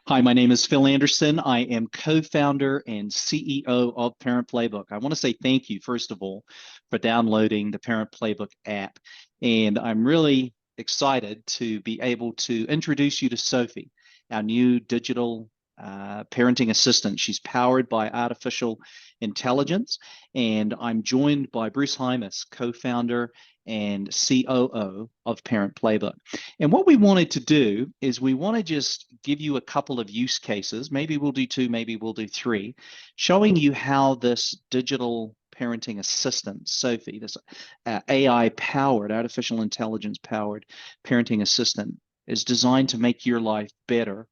Hi, my name is Phil Anderson. I am co-founder and CEO of Parent Playbook. I want to say thank you, first of all, for downloading the Parent Playbook app. And I'm really excited to be able to introduce you to Sophie, our new digital parenting assistant. She's powered by artificial intelligence. And I'm joined by Bruce Hymas, co-founder and COO of Parent Playbook. And what we wanted to do is we want to just give you a couple of use cases. Maybe we'll do two, maybe we'll do three, showing you how this digital parenting assistant, Sophie, this AI powered, artificial intelligence powered parenting assistant is designed to make your life better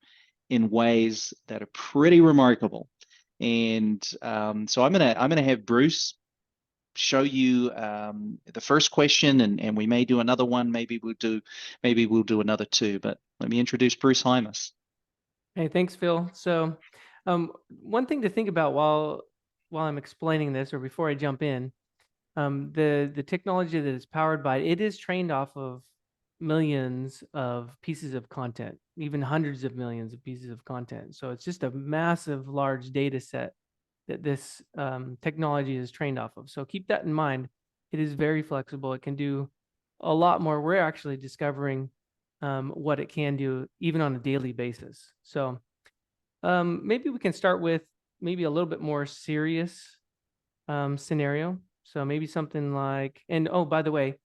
in ways that are pretty remarkable. And so I'm gonna have Bruce show you the first question, and we may do another one. Maybe we'll do another two. But let me introduce Bruce Hymas. Hey, thanks, Phil. So, one thing to think about while I'm explaining this, or before I jump in, the technology that is powered by it is trained off of millions of pieces of content, even hundreds of millions of pieces of content. So it's just a massive, large data set that this technology is trained off of. So keep that in mind. It is very flexible. It can do a lot more. We're actually discovering what it can do even on a daily basis. So maybe we can start with maybe a little bit more serious scenario. So maybe something like, and oh, by the way,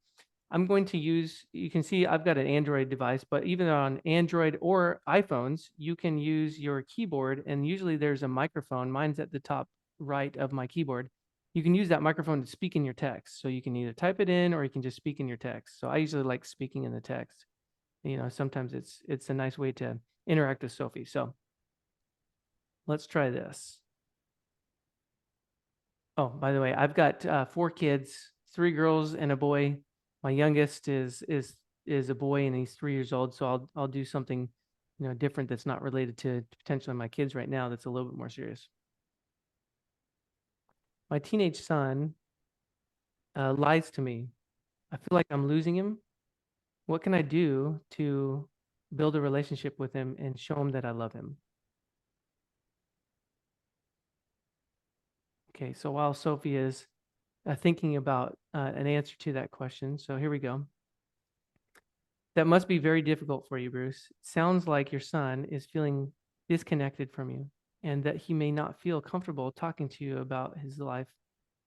I'm going to use, you can see I've got an Android device, but even on Android or iPhones, you can use your keyboard, and usually there's a microphone. Mine's at the top right of my keyboard. You can use that microphone to speak in your text. So you can either type it in or you can just speak in your text. So I usually like speaking in the text. Sometimes it's a nice way to interact with Sophie. So let's try this. Oh, by the way, I've got 4 kids, 3 girls and a boy. My youngest is a boy and he's 3 years old. So I'll do something different that's not related to potentially my kids right now. That's a little bit more serious. My teenage son lies to me. I feel like I'm losing him. What can I do to build a relationship with him and show him that I love him? Okay, so while Sophie is thinking about an answer to that question, so here we go. That must be very difficult for you, Bruce. It sounds like your son is feeling disconnected from you and that he may not feel comfortable talking to you about his life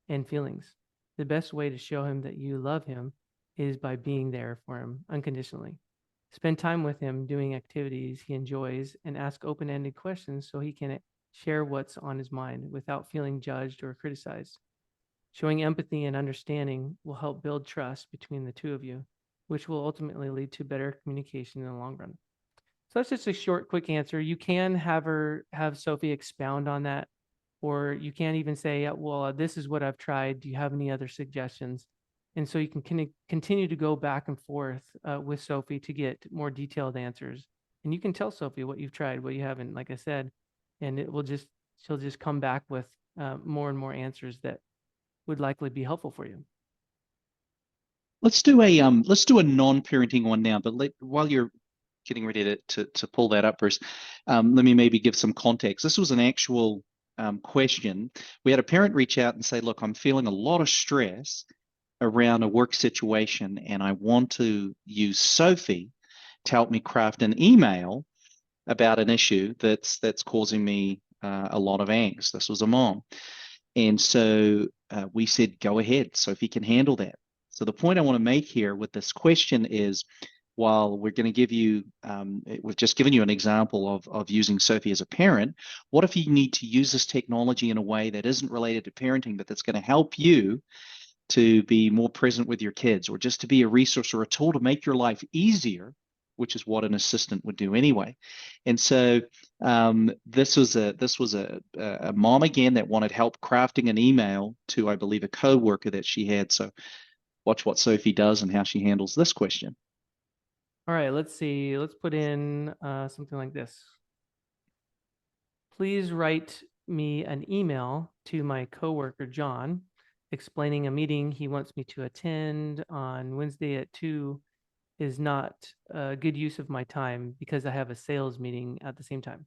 and feelings. The best way to show him that you love him is by being there for him unconditionally. Spend time with him doing activities he enjoys and ask open-ended questions so he can share what's on his mind without feeling judged or criticized. Showing empathy and understanding will help build trust between the two of you, which will ultimately lead to better communication in the long run. So that's just a short, quick answer. You can have Sophie expound on that, or you can even say, well, this is what I've tried. Do you have any other suggestions? And so you can continue to go back and forth with Sophie to get more detailed answers. And you can tell Sophie what you've tried, what you haven't, like I said, and she'll just come back with more and more answers that would likely be helpful for you. Let's do a non-parenting one now. But while you're getting ready to pull that up, Bruce, let me maybe give some context. This was an actual question. We had a parent reach out and say, "Look, I'm feeling a lot of stress around a work situation, and I want to use Sophie to help me craft an email about an issue that's causing me a lot of angst." This was a mom, and so we said, "Go ahead, Sophie can handle that." So the point I want to make here with this question is, while we're going to give you, we've just given you an example of using Sophie as a parent, what if you need to use this technology in a way that isn't related to parenting, but that's going to help you to be more present with your kids, or just to be a resource or a tool to make your life easier, which is what an assistant would do anyway. And so this was a mom again that wanted help crafting an email to, I believe, a coworker that she had. So watch what Sophie does and how she handles this question. All right, let's see. Let's put in something like this. Please write me an email to my coworker, John, explaining a meeting he wants me to attend on Wednesday at 2 is not a good use of my time because I have a sales meeting at the same time.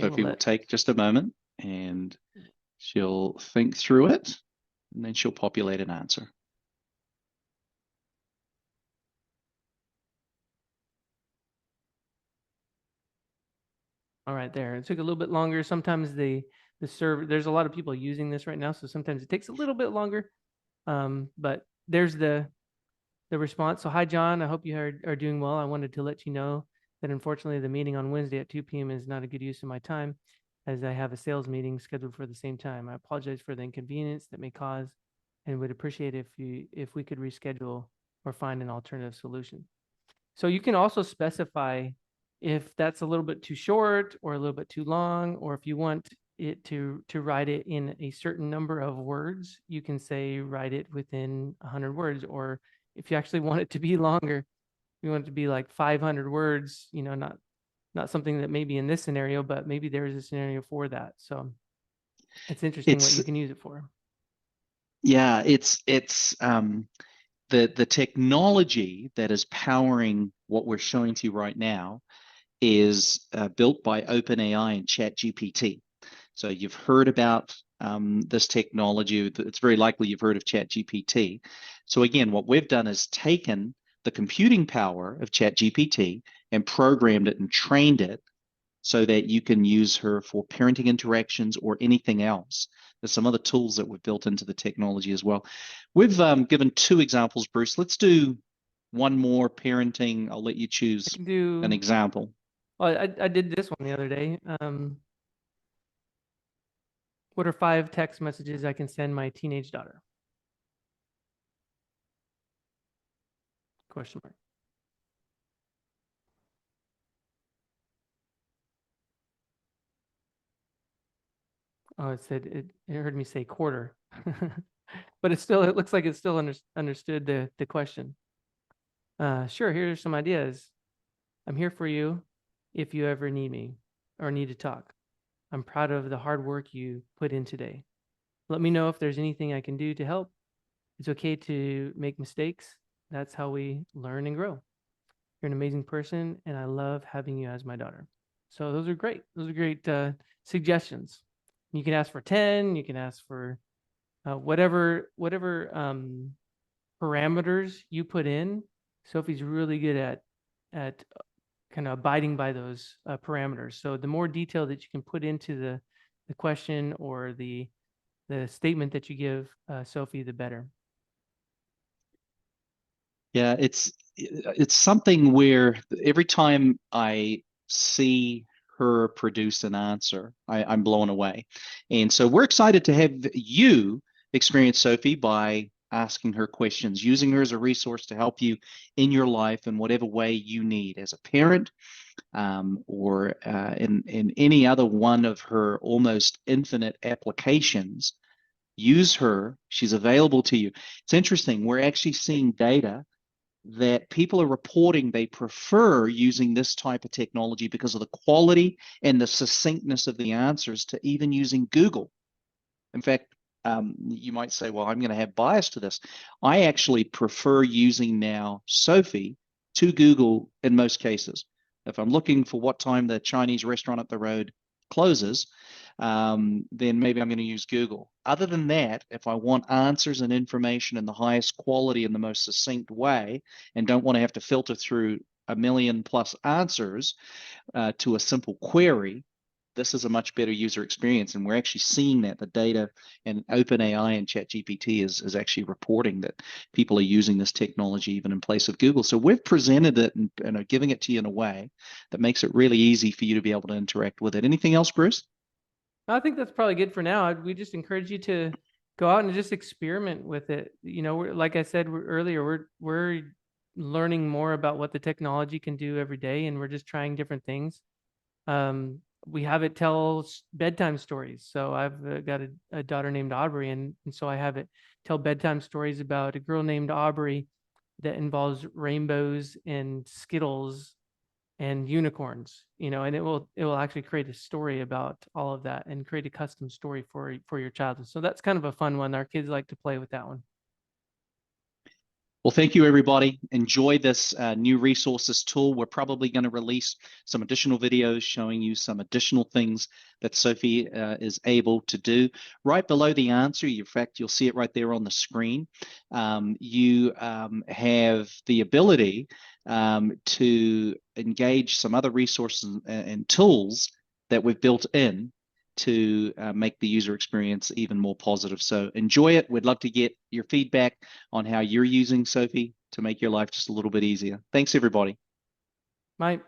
Okay, Sophie will take just a moment and she'll think through it, and then she'll populate an answer. All right, there. It took a little bit longer. Sometimes the server, there's a lot of people using this right now, so sometimes it takes a little bit longer. But there's the response. So, hi, John. I hope you are doing well. I wanted to let you know that unfortunately the meeting on Wednesday at 2 p.m. is not a good use of my time, as I have a sales meeting scheduled for the same time. I apologize for the inconvenience that may cause, and would appreciate if we could reschedule or find an alternative solution. So you can also specify if that's a little bit too short or a little bit too long, or if you want it to write it in a certain number of words, you can say write it within 100 words. Or if you actually want it to be longer, you want it to be like 500 words, not something that maybe in this scenario, but maybe there is a scenario for that. So it's interesting what It's you can use it for. yeah, it's the technology that is powering what we're showing to you right now is built by OpenAI and ChatGPT. So you've heard about this technology. It's very likely you've heard of ChatGPT. So again, what we've done is taken the computing power of ChatGPT and programmed it and trained it so that you can use her for parenting interactions or anything else. There's some other tools that we've built into the technology as well. We've given two examples, Bruce. Let's do one more parenting. I'll let you choose I can an do, example. well, I did this one the other day. What are 5 text messages I can send my teenage daughter? Question mark. Oh, it heard me say quarter, but it looks like it still understood the question. Sure, here's some ideas. I'm here for you if you ever need me or need to talk. I'm proud of the hard work you put in today. Let me know if there's anything I can do to help. It's okay to make mistakes. That's how we learn and grow. You're an amazing person, and I love having you as my daughter. So those are great. Those are great suggestions. You can ask for 10. You can ask for whatever parameters you put in. Sophie's really good at kind of abiding by those parameters. So the more detail that you can put into the question or the statement that you give Sophie, the better. Yeah, it's something where every time I see her produce an answer, I'm blown away. And so we're excited to have you experience Sophie by asking her questions, using her as a resource to help you in your life in whatever way you need as a parent, or in any other one of her almost infinite applications. Use her. She's available to you. It's interesting. We're actually seeing data that people are reporting they prefer using this type of technology because of the quality and the succinctness of the answers to even using Google. In fact, you might say, well, I'm going to have bias to this. I actually prefer using now Sophie to Google in most cases. If I'm looking for what time the Chinese restaurant up the road closes, then maybe I'm going to use Google. Other than that, if I want answers and information in the highest quality and the most succinct way, and don't want to have to filter through a million plus answers to a simple query, this is a much better user experience. And we're actually seeing that the data and OpenAI and ChatGPT is actually reporting that people are using this technology even in place of Google. So we've presented it and are giving it to you in a way that makes it really easy for you to be able to interact with it. Anything else, Bruce? I think that's probably good for now. We just encourage you to go out and just experiment with it. Like I said earlier, we're learning more about what the technology can do every day, and we're just trying different things. We have it tell bedtime stories. So I've got a daughter named Aubrey, and so I have it tell bedtime stories about a girl named Aubrey that involves rainbows and Skittles and unicorns, and it will actually create a story about all of that and create a custom story for your child. So that's kind of a fun one. Our kids like to play with that one. Well, thank you, everybody. Enjoy this new resources tool. We're probably going to release some additional videos showing you some additional things that Sophie is able to do. Right below the answer, in fact, you'll see it right there on the screen. You have the ability to engage some other resources and tools that we've built in to make the user experience even more positive. So enjoy it. We'd love to get your feedback on how you're using Sophie to make your life just a little bit easier. Thanks, everybody. Bye.